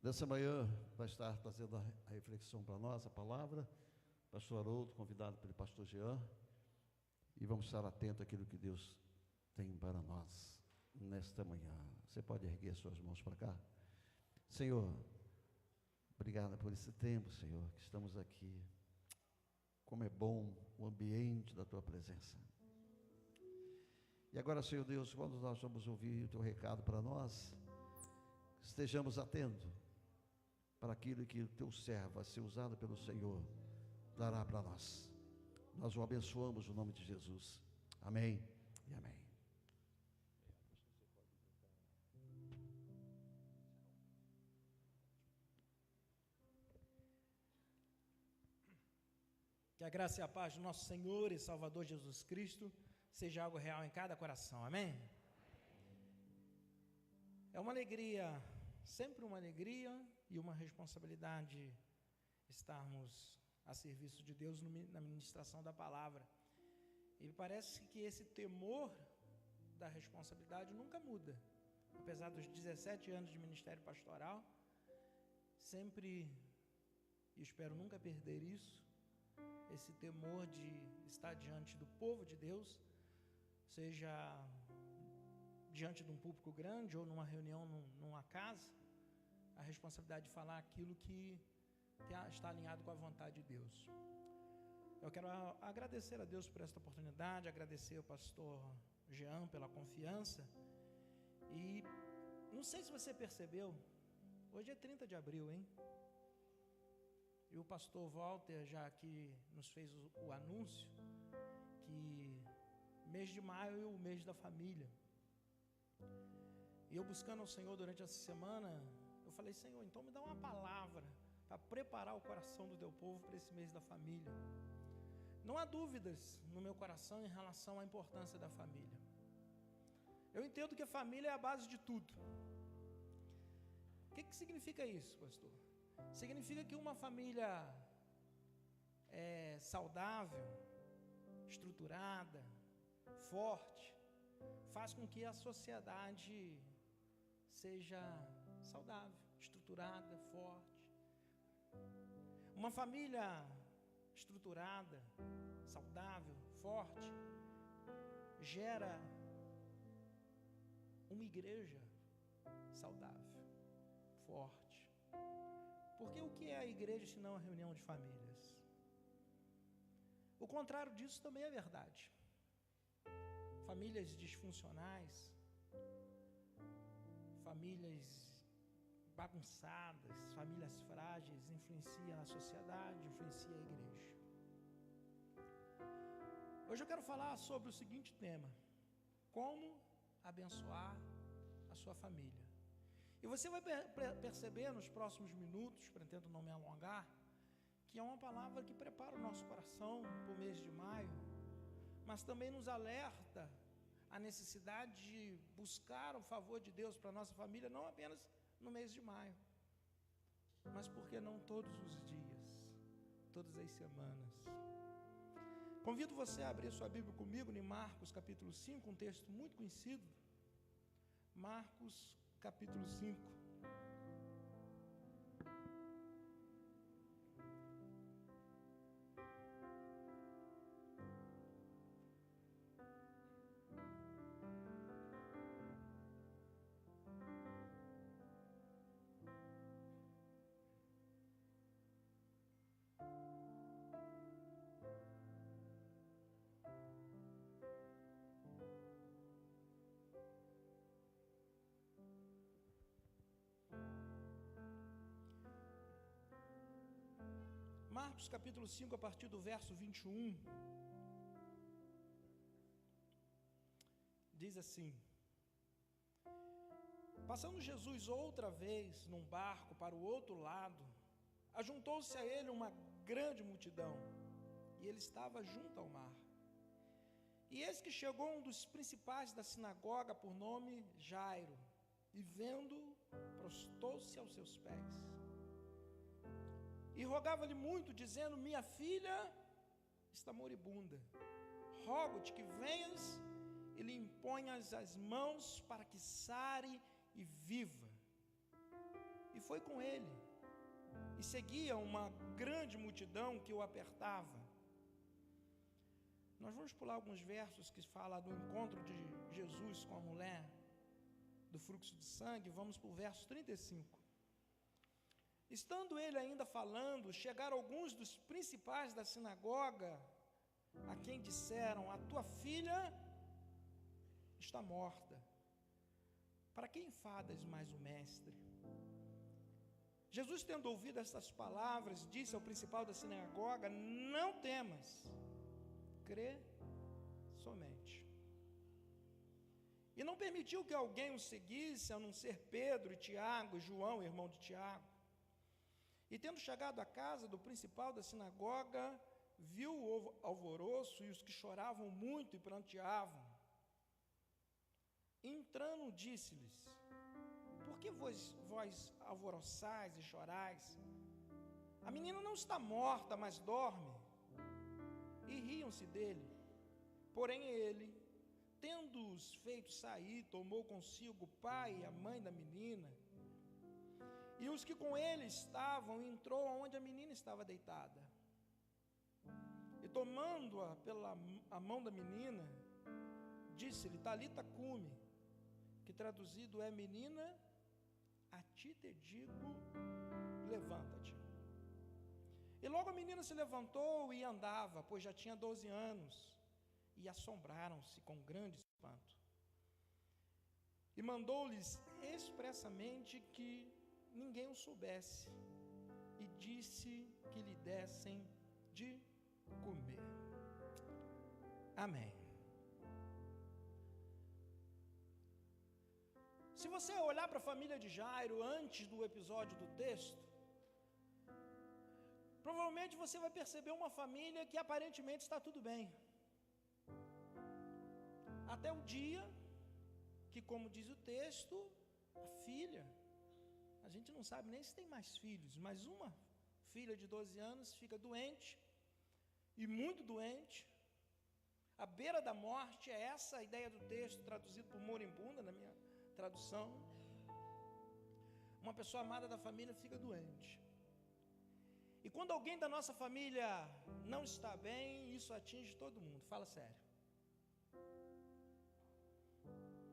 Nessa manhã vai estar trazendo a reflexão para nós, a palavra, pastor Haroldo, convidado pelo pastor Jean, e vamos estar atentos àquilo que Deus tem para nós nesta manhã. Você pode erguer suas mãos para cá? Senhor, obrigado por esse tempo, Senhor, que estamos aqui. Como é bom o ambiente da Tua presença. E agora, Senhor Deus, quando nós vamos ouvir o Teu recado para nós, estejamos atentos para aquilo que o Teu servo, a ser usado pelo Senhor, dará para nós. Nós o abençoamos no nome de Jesus. Amém e amém. Que a graça e a paz do nosso Senhor e Salvador Jesus Cristo seja algo real em cada coração, amém? É uma alegria, sempre uma alegria e uma responsabilidade estarmos a serviço de Deus na ministração da palavra. E parece que esse temor da responsabilidade nunca muda, apesar dos 17 anos de ministério pastoral, sempre, e espero nunca perder isso, esse temor de estar diante do povo de Deus, seja diante de um público grande ou numa reunião numa casa, a responsabilidade de falar aquilo que está alinhado com a vontade de Deus. Eu quero agradecer a Deus por esta oportunidade, agradecer ao pastor Jean pela confiança, e não sei se você percebeu, hoje é 30 de abril, hein? E o pastor Walter já aqui nos fez o anúncio que mês de maio é o mês da família. E eu buscando ao Senhor durante essa semana, eu falei: Senhor, então me dá uma palavra para preparar o coração do teu povo para esse mês da família. Não há dúvidas no meu coração em relação à importância da família. Eu entendo que a família é a base de tudo. O que significa isso, pastor? Significa que uma família saudável, estruturada, forte, faz com que a sociedade seja saudável, estruturada, forte. Uma família estruturada, saudável, forte, gera uma igreja saudável, forte. Porque o que é a igreja se não a reunião de famílias? O contrário disso também é verdade. Famílias disfuncionais, famílias bagunçadas, famílias frágeis, influenciam a sociedade, influenciam a igreja. Hoje eu quero falar sobre o seguinte tema: como abençoar a sua família. E você vai perceber nos próximos minutos, pretendo não me alongar, que é uma palavra que prepara o nosso coração para o mês de maio, mas também nos alerta a necessidade de buscar o favor de Deus para a nossa família, não apenas no mês de maio, mas porque não todos os dias, todas as semanas. Convido você a abrir sua Bíblia comigo em Marcos capítulo 5, um texto muito conhecido. Marcos capítulo 5. Marcos capítulo 5, a partir do verso 21, diz assim: Passando Jesus outra vez num barco para o outro lado, ajuntou-se a ele uma grande multidão, e ele estava junto ao mar. E eis que chegou um dos principais da sinagoga, por nome Jairo, e vendo-o, prostou-se aos seus pés. E rogava-lhe muito, dizendo: Minha filha está moribunda. Rogo-te que venhas e lhe imponhas as mãos para que sare e viva. E foi com ele, e seguia uma grande multidão que o apertava. Nós vamos pular alguns versos que falam do encontro de Jesus com a mulher do fluxo de sangue. Vamos para o verso 35. Estando ele ainda falando, chegaram alguns dos principais da sinagoga, a quem disseram: a tua filha está morta, para que enfadas mais o mestre? Jesus, tendo ouvido estas palavras, disse ao principal da sinagoga: não temas, crê somente. E não permitiu que alguém o seguisse, a não ser Pedro e Tiago, e João, irmão de Tiago. E tendo chegado à casa do principal da sinagoga, viu o alvoroço e os que choravam muito e pranteavam. Entrando, disse-lhes: por que vós alvoroçais e chorais? A menina não está morta, mas dorme. E riam-se dele. Porém ele, tendo-os feito sair, tomou consigo o pai e a mãe da menina, e os que com ele estavam, entrou onde a menina estava deitada. E tomando-a pela a mão da menina, disse-lhe: Talita cumi, que traduzido é: menina, a ti te digo, levanta-te. E logo a menina se levantou e andava, pois já tinha 12 anos, e assombraram-se com grande espanto. E mandou-lhes expressamente que ninguém o soubesse, e disse que lhe dessem de comer. Amém. Se você olhar para a família de Jairo antes do episódio do texto, provavelmente você vai perceber uma família que aparentemente está tudo bem. Até o dia que, como diz o texto, a filha, a gente não sabe nem se tem mais filhos, mas uma filha de 12 anos fica doente, e muito doente, à beira da morte. É essa a ideia do texto, traduzido por moribunda na minha tradução. Uma pessoa amada da família fica doente. E quando alguém da nossa família não está bem, isso atinge todo mundo. Fala sério.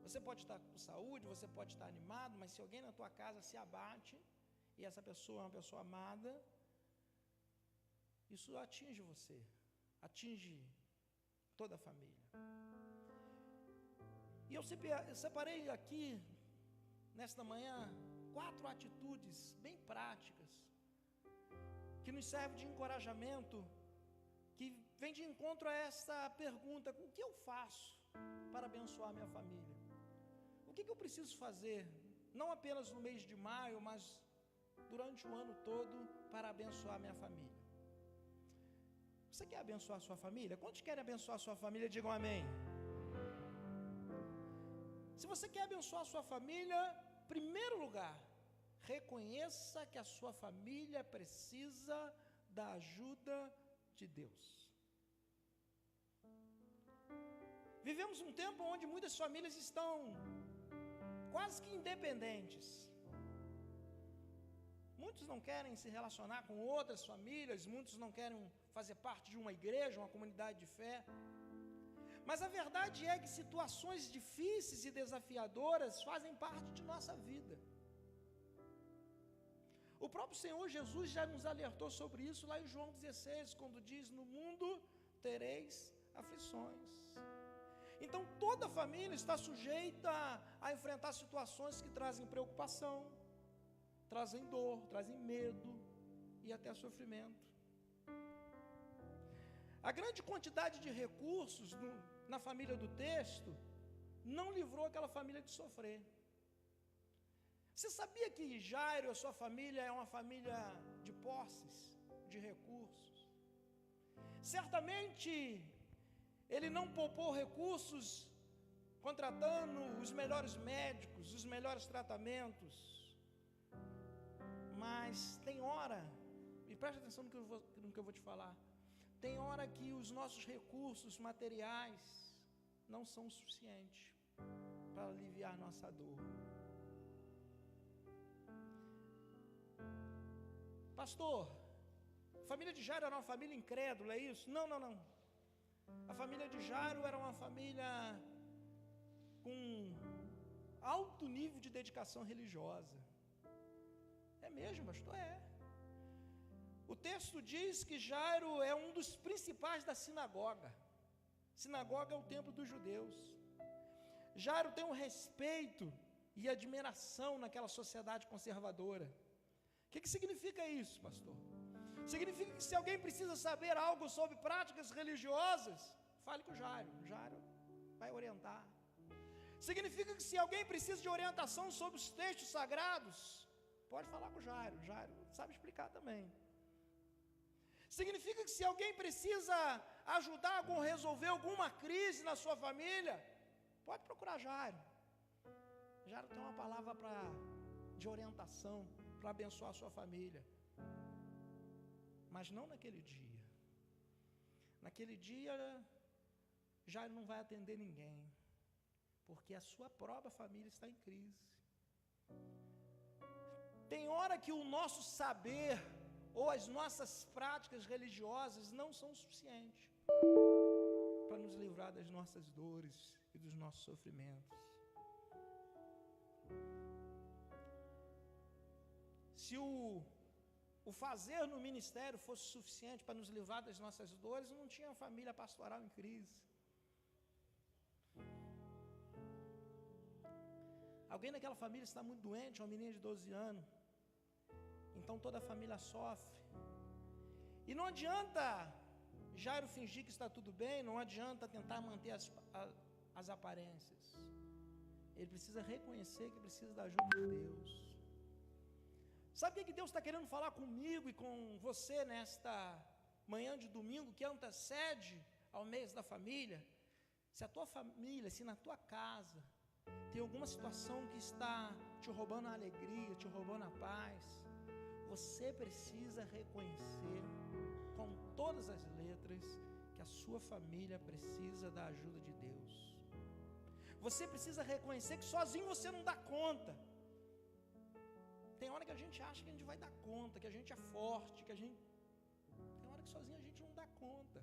Você pode estar com saúde, você pode estar animado, mas se alguém na tua casa se abate, e essa pessoa é uma pessoa amada, isso atinge você, atinge toda a família. E eu separei aqui, nesta manhã, 4 atitudes bem práticas, que nos servem de encorajamento, que vem de encontro a essa pergunta: o que eu faço para abençoar a minha família? O que eu preciso fazer, não apenas no mês de maio, mas durante o ano todo, para abençoar a minha família? Você quer abençoar a sua família? Quantos querem abençoar a sua família? Digam amém. Se você quer abençoar a sua família, em primeiro lugar, reconheça que a sua família precisa da ajuda de Deus. Vivemos um tempo onde muitas famílias estão quase que independentes. Muitos não querem se relacionar com outras famílias, muitos não querem fazer parte de uma igreja, uma comunidade de fé. Mas a verdade é que situações difíceis e desafiadoras fazem parte de nossa vida. O próprio Senhor Jesus já nos alertou sobre isso lá em João 16, quando diz: no mundo tereis aflições. Então toda família está sujeita a enfrentar situações que trazem preocupação, trazem dor, trazem medo e até sofrimento. A grande quantidade de recursos na família do texto não livrou aquela família de sofrer. Você sabia que Jairo, a sua família, é uma família de posses, de recursos? Certamente ele não poupou recursos contratando os melhores médicos, os melhores tratamentos. Mas tem hora, e preste atenção no que eu vou te falar, tem hora que os nossos recursos materiais não são suficientes para aliviar nossa dor. Pastor, a família de Jairo era uma família incrédula, é isso? Não. A família de Jairo era uma família com alto nível de dedicação religiosa. É mesmo, pastor? É. O texto diz que Jairo é um dos principais da sinagoga. Sinagoga é o templo dos judeus. Jairo tem um respeito e admiração naquela sociedade conservadora. O que significa isso, pastor? Significa que se alguém precisa saber algo sobre práticas religiosas, fale com Jairo. Jairo vai orientar. Significa que se alguém precisa de orientação sobre os textos sagrados, pode falar com Jairo. Jairo sabe explicar também. Significa que se alguém precisa ajudar a resolver alguma crise na sua família, pode procurar Jairo. Jairo tem uma palavra de orientação para abençoar a sua família. Mas não naquele dia. Naquele dia, Jairo não vai atender ninguém, porque a sua própria família está em crise. Tem hora que o nosso saber ou as nossas práticas religiosas não são suficientes para nos livrar das nossas dores e dos nossos sofrimentos. Se o fazer no ministério fosse suficiente para nos livrar das nossas dores, não tinha família pastoral em crise. Alguém daquela família está muito doente, uma menina de 12 anos, então toda a família sofre. E não adianta Jairo fingir que está tudo bem, não adianta tentar manter as aparências. Ele precisa reconhecer que precisa da ajuda de Deus. Sabe o que Deus está querendo falar comigo e com você nesta manhã de domingo que antecede ao mês da família? Se a tua família, se na tua casa tem alguma situação que está te roubando a alegria, te roubando a paz, você precisa reconhecer com todas as letras que a sua família precisa da ajuda de Deus. Você precisa reconhecer que sozinho você não dá conta. Tem hora que a gente acha que a gente vai dar conta, que a gente é forte, tem hora que sozinho a gente não dá conta.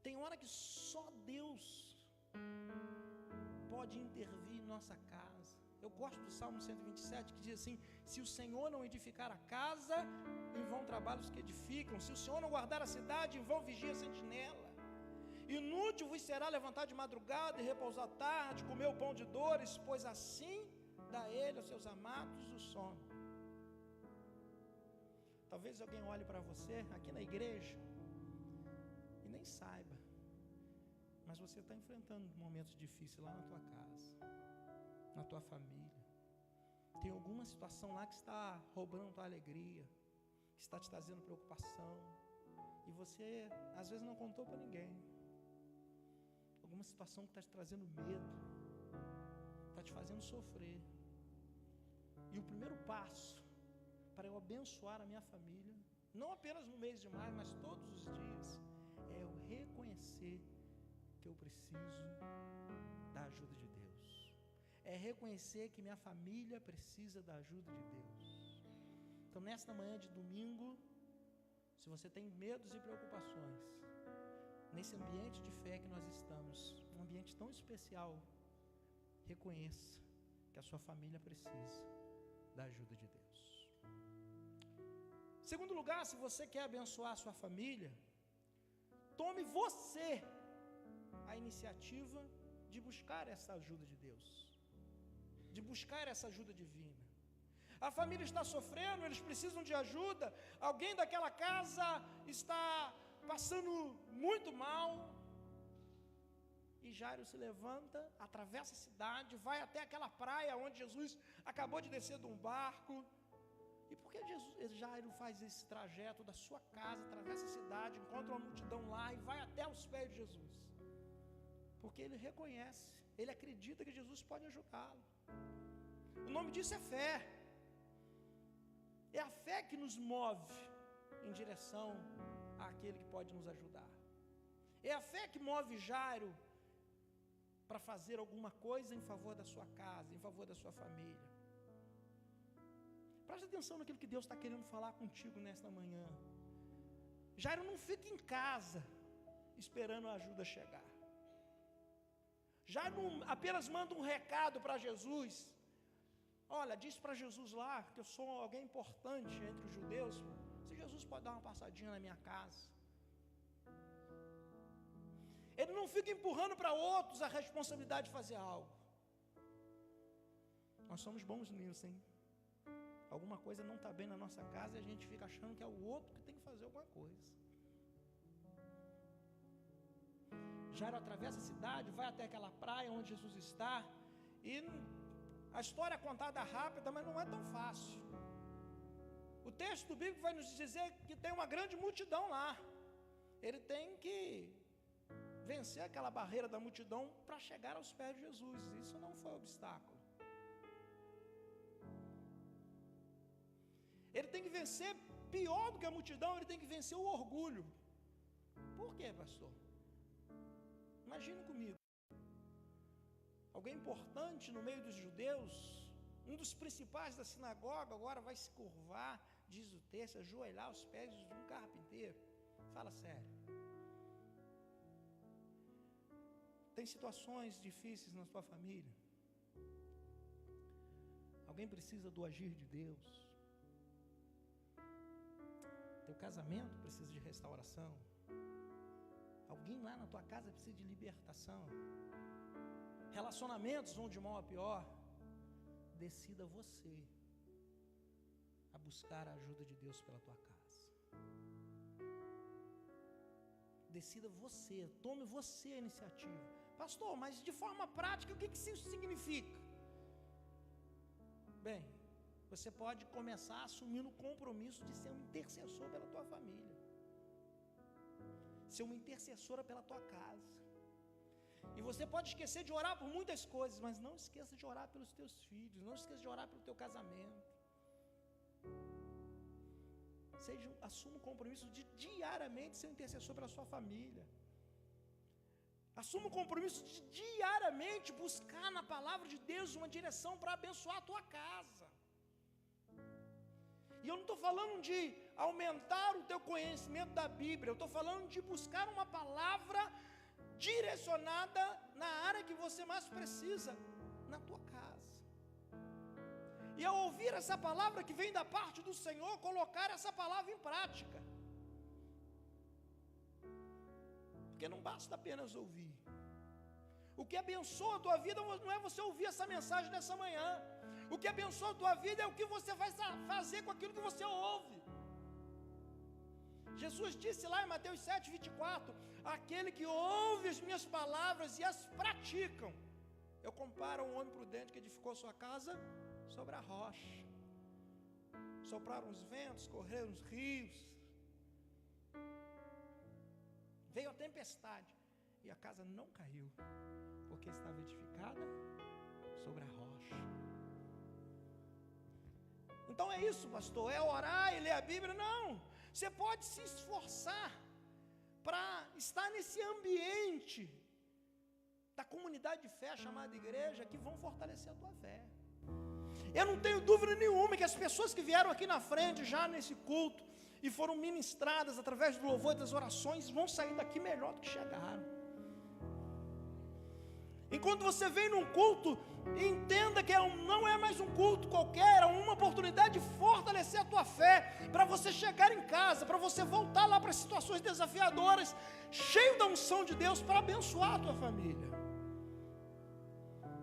Tem hora que só Deus pode intervir em nossa casa. Eu gosto do Salmo 127, que diz assim: se o Senhor não edificar a casa, em vão trabalham os que edificam. Se o Senhor não guardar a cidade, em vão vigia a sentinela. Inútil vos será levantar de madrugada e repousar à tarde, comer o pão de dores, pois assim dá ele aos seus amados o sono. Talvez alguém olhe para você aqui na igreja e nem saiba, mas você está enfrentando momentos difíceis lá na tua casa, na tua família. Tem alguma situação lá que está roubando tua alegria, que está te trazendo preocupação, e você às vezes não contou para ninguém. Alguma situação que está te trazendo medo, está te fazendo sofrer. E o primeiro passo para eu abençoar a minha família, não apenas no mês de maio, mas todos os dias, é eu reconhecer que eu preciso da ajuda de Deus. É reconhecer que minha família precisa da ajuda de Deus. Então, nesta manhã de domingo, se você tem medos e preocupações, nesse ambiente de fé que nós estamos, um ambiente tão especial, reconheça que a sua família precisa da ajuda de Deus. Segundo lugar, se você quer abençoar a sua família, tome você a iniciativa de buscar essa ajuda de Deus, de buscar essa ajuda divina. A família está sofrendo, eles precisam de ajuda, alguém daquela casa está passando muito mal, e Jairo se levanta, atravessa a cidade, vai até aquela praia onde Jesus acabou de descer de um barco. E por que Jairo faz esse trajeto da sua casa, atravessa a cidade, encontra uma multidão lá e vai até os pés de Jesus? Porque ele reconhece, ele acredita que Jesus pode ajudá-lo. O nome disso é fé. É a fé que nos move em direção àquele que pode nos ajudar. É a fé que move Jairo para fazer alguma coisa em favor da sua casa, em favor da sua família. Preste atenção naquilo que Deus está querendo falar contigo nesta manhã. Jairo, não fica em casa esperando a ajuda chegar. Jairo não apenas manda um recado para Jesus. Olha, diz para Jesus lá que eu sou alguém importante entre os judeus. Se Jesus pode dar uma passadinha na minha casa. Ele não fica empurrando para outros a responsabilidade de fazer algo. Nós somos bons nisso, hein? Alguma coisa não está bem na nossa casa e a gente fica achando que é o outro que tem que fazer alguma coisa. Jairo atravessa a cidade, vai até aquela praia onde Jesus está, e a história é contada rápida, mas não é tão fácil. O texto bíblico vai nos dizer que tem uma grande multidão lá. Ele tem que vencer aquela barreira da multidão para chegar aos pés de Jesus. Isso não foi obstáculo. Ele tem que vencer, pior do que a multidão, ele tem que vencer o orgulho. Por quê, pastor? Imagine comigo. Alguém importante no meio dos judeus, um dos principais da sinagoga, agora vai se curvar, diz o texto, ajoelhar aos pés de um carpinteiro. Fala sério. Tem situações difíceis na sua família. Alguém precisa do agir de Deus. Teu casamento precisa de restauração. Alguém lá na tua casa precisa de libertação. Relacionamentos vão de mal a pior. Decida você a buscar a ajuda de Deus pela tua casa. Decida você, tome você a iniciativa. Pastor, mas de forma prática, o que isso significa? Bem, você pode começar assumindo o compromisso de ser um intercessor pela tua família. Ser uma intercessora pela tua casa. E você pode esquecer de orar por muitas coisas, mas não esqueça de orar pelos teus filhos, não esqueça de orar pelo teu casamento. Assuma o compromisso de diariamente ser um intercessor pela sua família. Assuma o compromisso de diariamente buscar na palavra de Deus uma direção para abençoar a tua casa. E eu não estou falando de aumentar o teu conhecimento da Bíblia, eu estou falando de buscar uma palavra direcionada na área que você mais precisa, na tua casa. E ao ouvir essa palavra que vem da parte do Senhor, colocar essa palavra em prática. Porque não basta apenas ouvir. O que abençoa a tua vida não é você ouvir essa mensagem nessa manhã. O que abençoa a tua vida é o que você vai fazer com aquilo que você ouve. Jesus disse lá em Mateus 7:24, aquele que ouve as minhas palavras e as praticam, eu comparo um homem prudente que edificou sua casa sobre a rocha. Sopraram os ventos, correram os rios, veio a tempestade e a casa não caiu, porque estava edificada sobre a rocha. Então é isso, pastor, é orar e ler a Bíblia? Não, você pode se esforçar para estar nesse ambiente da comunidade de fé chamada igreja, que vão fortalecer a tua fé. Eu não tenho dúvida nenhuma que as pessoas que vieram aqui na frente já nesse culto e foram ministradas através do louvor e das orações vão sair daqui melhor do que chegaram. Enquanto você vem num culto, entenda que não é mais um culto qualquer, é uma oportunidade de fortalecer a tua fé, para você chegar em casa, para você voltar lá para situações desafiadoras, cheio da unção de Deus para abençoar a tua família.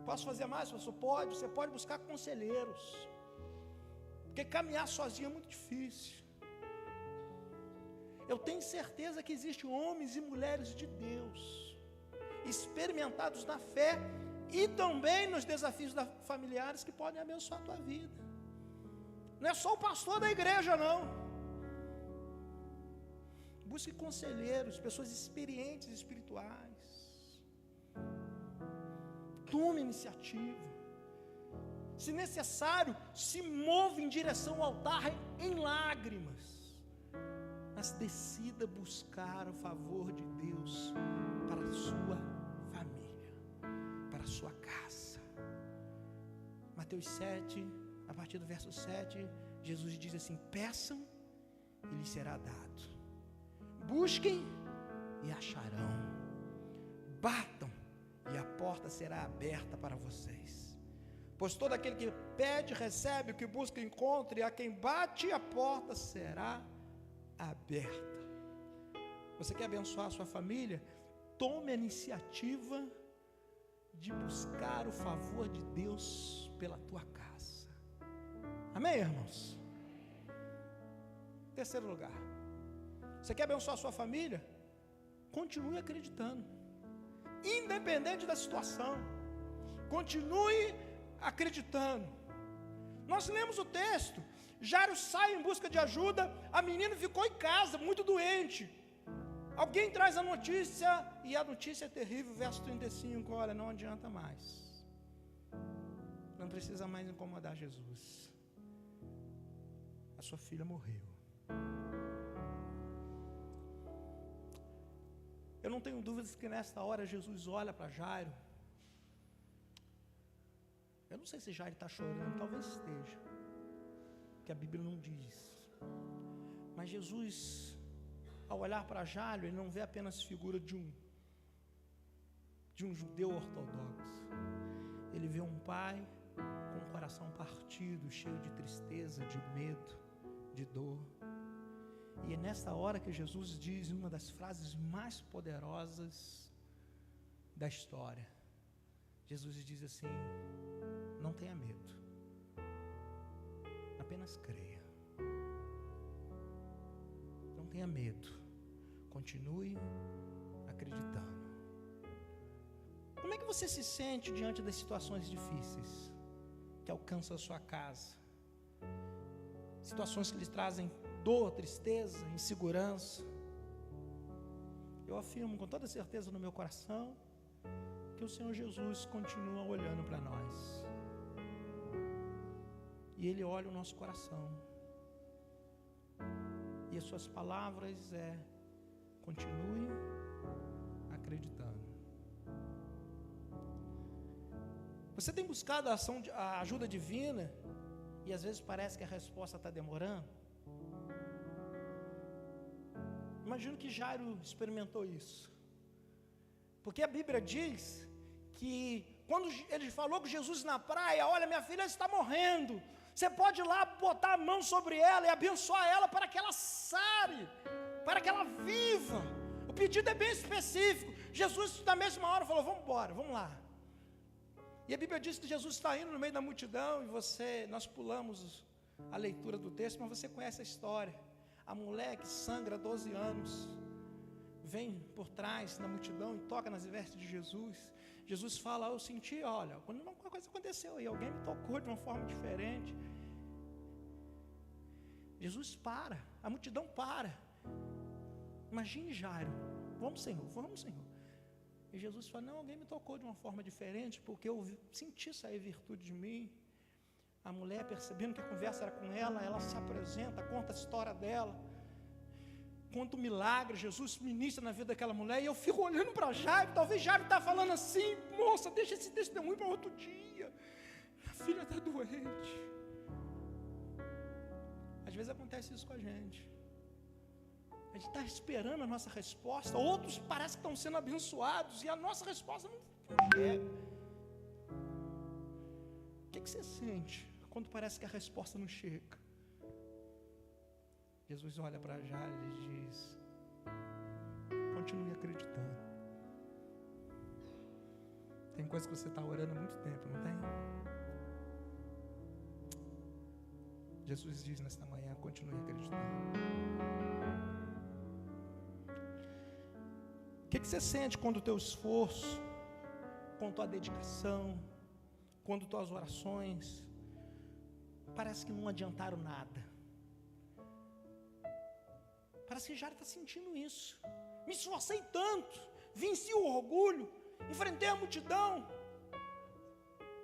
Posso fazer mais, pastor? Pode, você pode buscar conselheiros, porque caminhar sozinho é muito difícil. Eu tenho certeza que existem homens e mulheres de Deus, experimentados na fé e também nos desafios familiares, que podem abençoar a tua vida. Não é só o pastor da igreja, não. Busque conselheiros, pessoas experientes espirituais. Tome iniciativa. Se necessário, se mova em direção ao altar em lágrimas, mas decida buscar o favor de Deus para a sua família, para a sua casa. Mateus 7, a partir do verso 7, Jesus diz assim: peçam e lhes será dado, busquem e acharão, batam e a porta será aberta para vocês. Pois todo aquele que pede, recebe, o que busca, encontra, e a quem bate, a porta será aberta. Você quer abençoar a sua família? Tome a iniciativa de buscar o favor de Deus pela tua casa. Amém, irmãos? Terceiro lugar, você quer abençoar a sua família? Continue acreditando, independente da situação. Continue acreditando. Nós lemos o texto, Jairo sai em busca de ajuda, a menina ficou em casa, muito doente. Alguém traz a notícia, e a notícia é terrível, verso 35, olha, não adianta mais. Não precisa mais incomodar Jesus. A sua filha morreu. Eu não tenho dúvidas que nesta hora Jesus olha para Jairo. Eu não sei se Jairo está chorando, talvez esteja, que a Bíblia não diz. Mas Jesus, ao olhar para Jairo, ele não vê apenas a figura de um judeu ortodoxo. Ele vê um pai com o coração partido, cheio de tristeza, de medo, de dor. E é nessa hora que Jesus diz uma das frases mais poderosas da história. Jesus diz assim: não tenha medo, apenas creia. Não tenha medo, continue acreditando. Como é que você se sente diante das situações difíceis que alcançam a sua casa? Situações que lhes trazem dor, tristeza, insegurança. Eu afirmo com toda certeza no meu coração que o Senhor Jesus continua olhando para nós. E Ele olha o nosso coração. E as suas palavras continue acreditando. Você tem buscado a ajuda divina e às vezes parece que a resposta está demorando? Imagino que Jairo experimentou isso. Porque a Bíblia diz que quando ele falou com Jesus na praia: olha, minha filha está morrendo, você pode ir lá botar a mão sobre ela e abençoar ela para que ela sare, para que ela viva. O pedido é bem específico. Jesus na mesma hora falou: vamos embora, vamos lá. E a Bíblia diz que Jesus está indo no meio da multidão, e nós pulamos a leitura do texto, mas você conhece a história. A mulher que sangra 12 anos, vem por trás na multidão e toca nas vestes de Jesus. Jesus fala: eu senti, olha, quando uma coisa aconteceu aí, alguém me tocou de uma forma diferente. Jesus para, a multidão para. Imagine Jairo: vamos Senhor, vamos Senhor. E Jesus fala: não, alguém me tocou de uma forma diferente, porque eu senti sair virtude de mim. A mulher, percebendo que a conversa era com ela se apresenta, conta a história dela, conta o milagre. Jesus ministra na vida daquela mulher, e eu fico olhando para Jairo. Talvez Jairo está falando assim: moça, deixa esse testemunho para outro dia, minha filha está doente. Às vezes acontece isso com a gente está esperando a nossa resposta. Outros parece que estão sendo abençoados e a nossa resposta não chega. O que você sente quando parece que a resposta não chega? Jesus olha para Jairo e diz: continue acreditando. Tem coisa que você está orando há muito tempo, não tem? Jesus diz nesta manhã: continue acreditando. O que você sente quando o teu esforço, com tua dedicação, quando tuas orações parece que não adiantaram nada? Parece que Jairo está sentindo isso. Me esforcei tanto, venci o orgulho, enfrentei a multidão,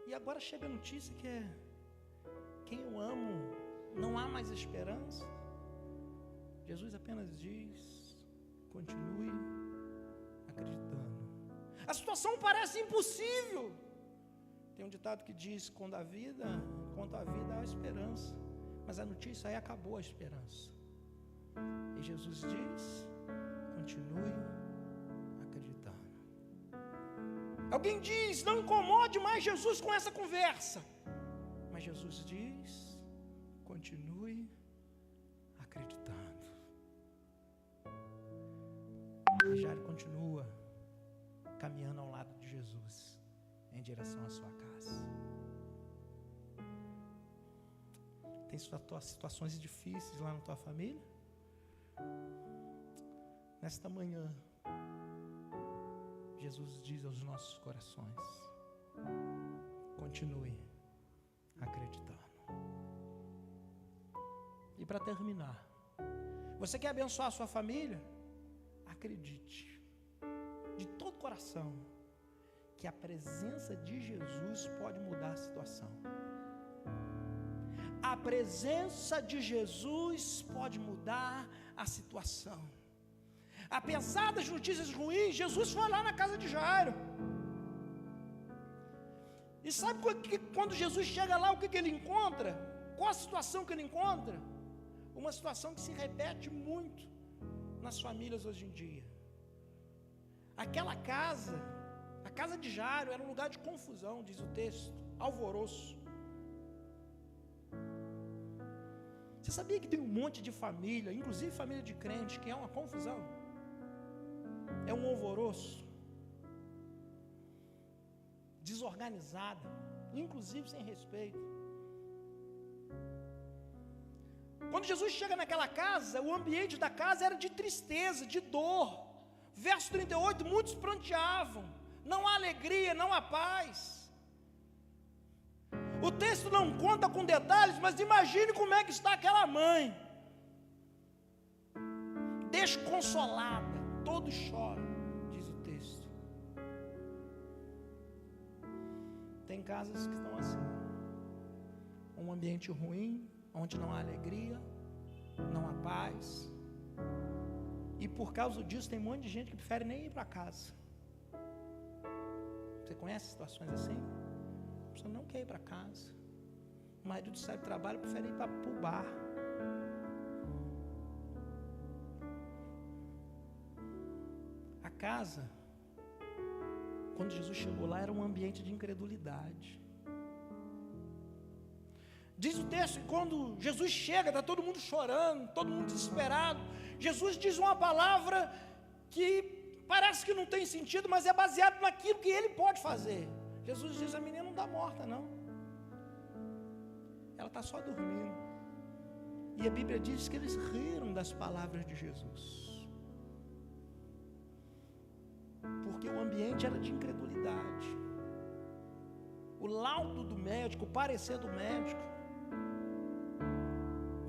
e agora chega a notícia que quem eu amo, não há mais esperança. Jesus apenas diz: continue acreditando. A situação parece impossível. Tem um ditado que diz: quanto à vida há esperança, Mas a notícia aí acabou a esperança. E Jesus diz: continue acreditando. Alguém diz: não incomode mais Jesus com essa conversa. Mas Jesus diz: continue acreditando. E Jairo continua caminhando ao lado de Jesus, em direção à sua casa. Tem situações difíceis lá na tua família? Nesta manhã, Jesus diz aos nossos corações: continue acreditando. E para terminar, você quer abençoar a sua família? Acredite de todo coração que a presença de Jesus pode mudar a situação. A presença de Jesus pode mudar a situação. Apesar das notícias ruins, Jesus foi lá na casa de Jairo. E sabe quando Jesus chega lá, o que ele encontra? Qual a situação que ele encontra? Uma situação que se repete muito nas famílias hoje em dia. Aquela casa, a casa de Jairo, era um lugar de confusão, diz o texto, alvoroço. Você sabia que tem um monte de família, inclusive família de crente, que é uma confusão? É um alvoroço, desorganizada, inclusive sem respeito. Quando Jesus chega naquela casa, o ambiente da casa era de tristeza, de dor. Verso 38, muitos pranteavam, não há alegria, não há paz. O texto não conta com detalhes, mas imagine como é que está aquela mãe, desconsolada, todos choram, diz o texto. Tem casas que estão assim, um ambiente ruim, onde não há alegria, não há paz, e por causa disso tem um monte de gente que prefere nem ir para casa. Você conhece situações assim? A pessoa não quer ir para casa, o marido sai do trabalho, prefere ir para o bar. A casa, quando Jesus chegou lá, era um ambiente de incredulidade. Diz o texto que quando Jesus chega, está todo mundo chorando, todo mundo desesperado. Jesus diz uma palavra que parece que não tem sentido, mas é baseado naquilo que ele pode fazer. Jesus diz: a menina não está morta, não. Ela está só dormindo. E a Bíblia diz que eles riram das palavras de Jesus, porque o ambiente era de incredulidade. O laudo do médico, o parecer do médico,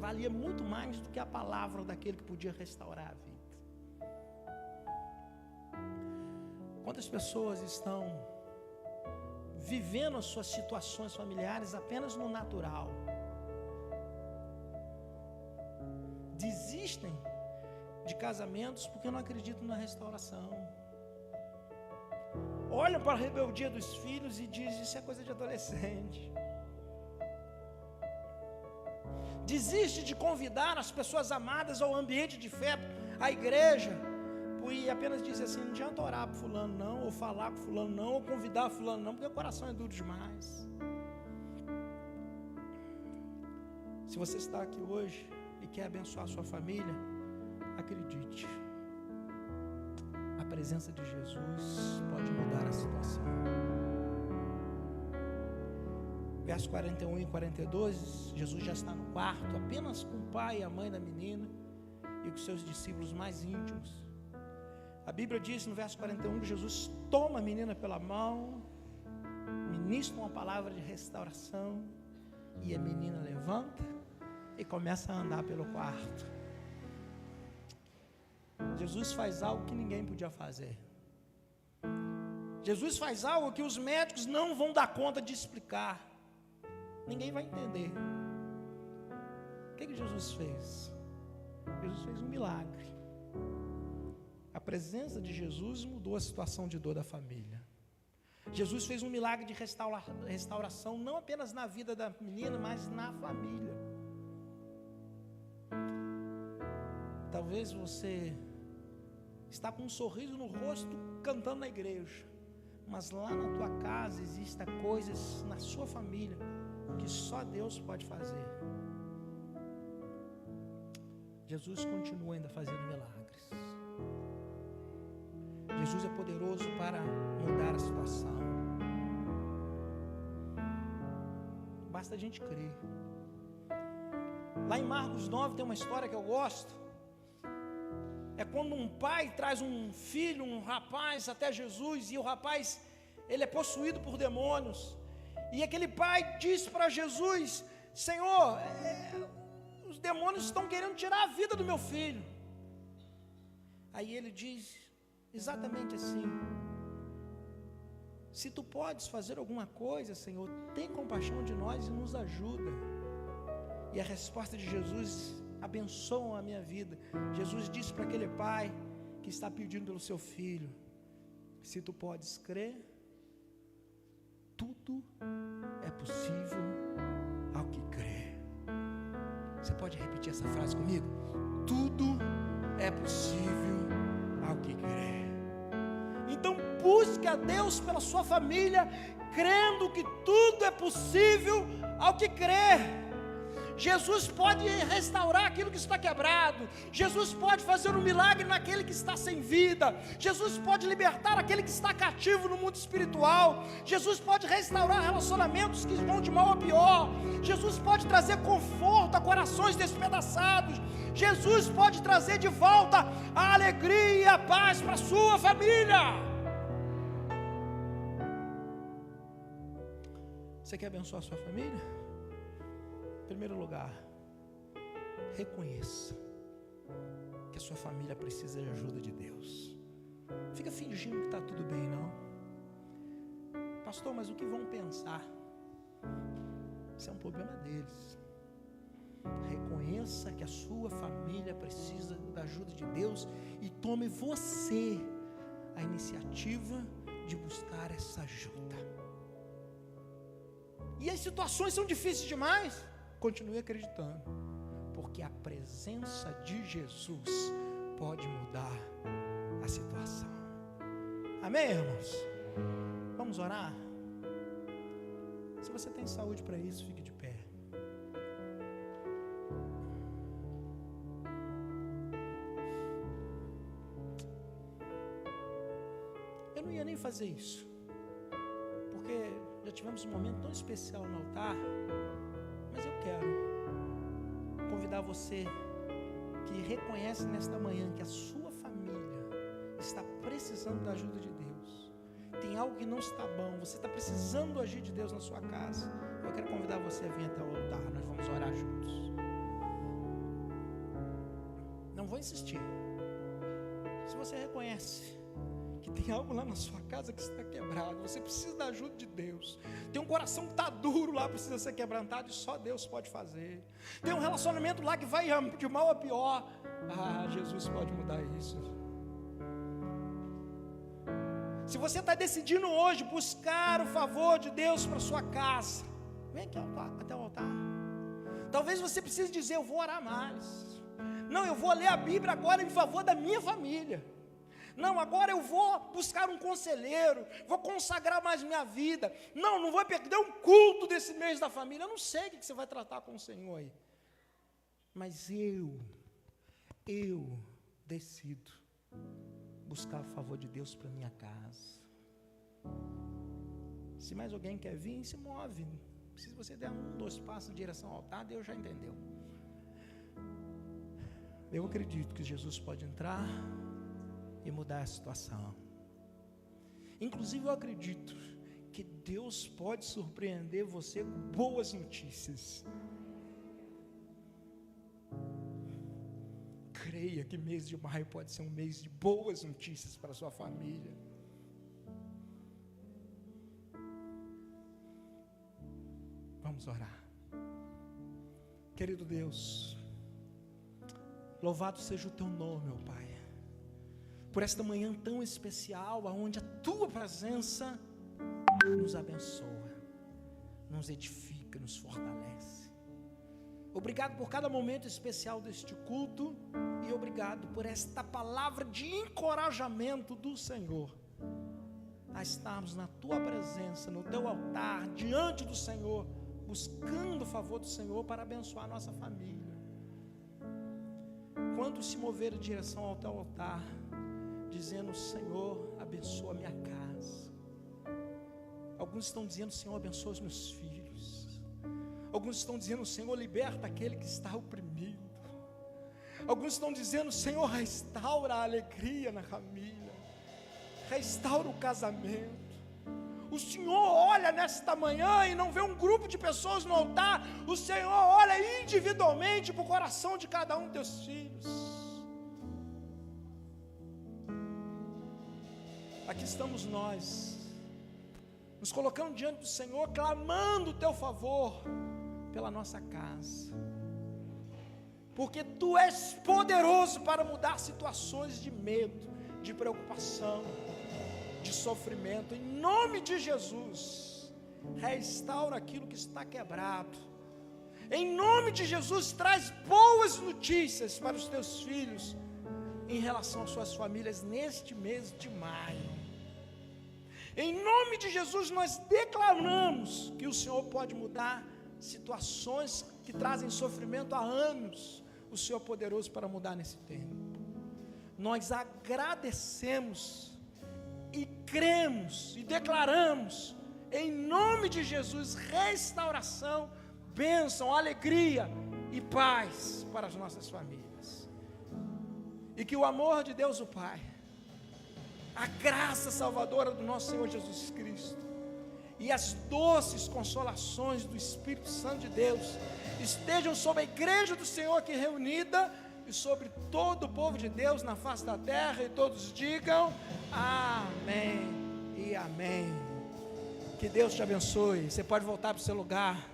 valia muito mais do que a palavra daquele que podia restaurar a vida. Quantas pessoas estão vivendo as suas situações familiares apenas no natural? Desistem de casamentos porque não acreditam na restauração. Olham para a rebeldia dos filhos e dizem: isso é coisa de adolescente. Desiste de convidar as pessoas amadas ao ambiente de fé, à igreja, e apenas diz assim: não adianta orar para fulano não, ou falar com fulano não, ou convidar fulano não, porque o coração é duro demais. Se você está aqui hoje e quer abençoar a sua família, acredite, a presença de Jesus pode mudar a situação. Versos 41 e 42, Jesus já está no quarto, apenas com o pai e a mãe da menina e com seus discípulos mais íntimos. A Bíblia diz no verso 41 que Jesus toma a menina pela mão, ministra uma palavra de restauração, e a menina levanta e começa a andar pelo quarto. Jesus faz algo que ninguém podia fazer. Jesus faz algo que os médicos não vão dar conta de explicar. Ninguém vai entender. O que Jesus fez? Jesus fez um milagre. A presença de Jesus mudou a situação de dor da família. Jesus fez um milagre de restauração, não apenas na vida da menina, mas na família. Talvez você está com um sorriso no rosto cantando na igreja, mas lá na tua casa existem coisas na sua família que só Deus pode fazer. Jesus continua ainda fazendo milagres. Jesus é poderoso para mudar a situação. Basta a gente crer. Lá em Marcos 9 tem uma história que eu gosto. É quando um pai traz um filho, um rapaz até Jesus, e o rapaz, ele é possuído por demônios. E aquele pai diz para Jesus: Senhor, os demônios estão querendo tirar a vida do meu filho. Aí ele diz exatamente assim: se tu podes fazer alguma coisa, Senhor, tem compaixão de nós e nos ajuda. E a resposta de Jesus abençoa a minha vida. Jesus disse para aquele pai que está pedindo pelo seu filho: se tu podes crer, tudo é possível ao que crê. Você pode repetir essa frase comigo? Tudo é possível ao que crê. Então busque a Deus pela sua família, crendo que tudo é possível ao que crê. Jesus pode restaurar aquilo que está quebrado. Jesus pode fazer um milagre naquele que está sem vida. Jesus pode libertar aquele que está cativo no mundo espiritual. Jesus pode restaurar relacionamentos que vão de mal a pior. Jesus pode trazer conforto a corações despedaçados. Jesus pode trazer de volta a alegria e a paz para a sua família. Você quer abençoar a sua família? Em primeiro lugar, reconheça que a sua família precisa de ajuda de Deus. Fica fingindo que está tudo bem, não. Pastor, mas o que vão pensar? Isso é um problema deles. Reconheça que a sua família precisa da ajuda de Deus e tome você a iniciativa de buscar essa ajuda. E as situações são difíceis demais? Continue acreditando, porque a presença de Jesus pode mudar a situação. Amém, irmãos? Vamos orar? Se você tem saúde para isso, fique de pé. Eu não ia nem fazer isso, porque já tivemos um momento tão especial no altar. Mas eu quero convidar você que reconhece nesta manhã que a sua família está precisando da ajuda de Deus. Tem algo que não está bom, você está precisando agir de Deus na sua casa. Eu quero convidar você a vir até o altar, nós vamos orar juntos. Não vou insistir. Se você reconhece que tem algo lá na sua casa que está quebrado, você precisa da ajuda de Deus. Tem um coração que está duro lá, precisa ser quebrantado, e só Deus pode fazer. Tem um relacionamento lá que vai de mal a pior. Jesus pode mudar isso. Se você está decidindo hoje buscar o favor de Deus para sua casa, vem aqui até o altar. Talvez você precise dizer: eu vou orar mais. Não, eu vou ler a Bíblia agora em favor da minha família. Não, agora eu vou buscar um conselheiro, vou consagrar mais minha vida. Não vou perder um culto desse mês da família. Eu não sei o que você vai tratar com o Senhor aí. Mas eu decido buscar o favor de Deus para minha casa. Se mais alguém quer vir, se move. Se você der 1, 2 passos em direção ao altar, Deus já entendeu. Eu acredito que Jesus pode entrar e mudar a situação. Inclusive eu acredito que Deus pode surpreender você com boas notícias. Creia que mês de maio pode ser um mês de boas notícias para a sua família. Vamos orar. Querido Deus, louvado seja o teu nome, meu Pai, por esta manhã tão especial, aonde a tua presença nos abençoa, nos edifica, nos fortalece. Obrigado por cada momento especial deste culto e obrigado por esta palavra de encorajamento do Senhor a estarmos na Tua presença, no Teu altar, diante do Senhor, buscando o favor do Senhor para abençoar a nossa família. Quantos se moveram em direção ao Teu altar, dizendo: Senhor, abençoa a minha casa. Alguns estão dizendo: Senhor, abençoa os meus filhos. Alguns estão dizendo: Senhor, liberta aquele que está oprimido. Alguns estão dizendo: Senhor, restaura a alegria na família, restaura o casamento. O Senhor olha nesta manhã e não vê um grupo de pessoas no altar. O Senhor olha individualmente para o coração de cada um dos teus filhos. Aqui estamos nós, nos colocando diante do Senhor, clamando o Teu favor pela nossa casa, porque Tu és poderoso para mudar situações de medo, de preocupação, de sofrimento. Em nome de Jesus, restaura aquilo que está quebrado. Em nome de Jesus, traz boas notícias para os Teus filhos em relação às suas famílias neste mês de maio. Em nome de Jesus, nós declaramos que o Senhor pode mudar situações que trazem sofrimento há anos. O Senhor é poderoso para mudar nesse tempo. Nós agradecemos e cremos e declaramos, em nome de Jesus, restauração, bênção, alegria e paz para as nossas famílias. E que o amor de Deus o Pai, a graça salvadora do nosso Senhor Jesus Cristo e as doces consolações do Espírito Santo de Deus estejam sobre a igreja do Senhor aqui reunida e sobre todo o povo de Deus na face da terra, e todos digam amém e amém. Que Deus te abençoe. Você pode voltar para o seu lugar.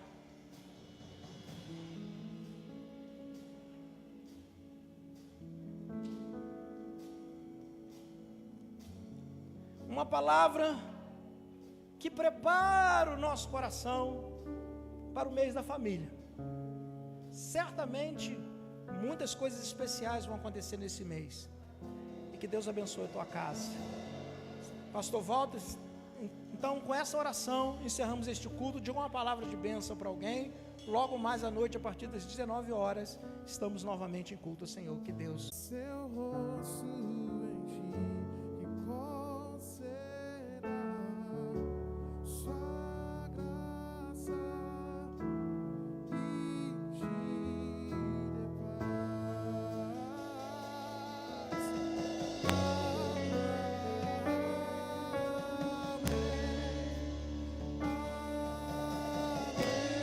Uma palavra que prepara o nosso coração para o mês da família. Certamente muitas coisas especiais vão acontecer nesse mês, e que Deus abençoe a tua casa. Pastor Walter, então com essa oração encerramos este culto. Diga uma palavra de bênção para alguém. Logo mais à noite, a partir das 19 horas, estamos novamente em culto ao Senhor. Que Deus... Seu rosto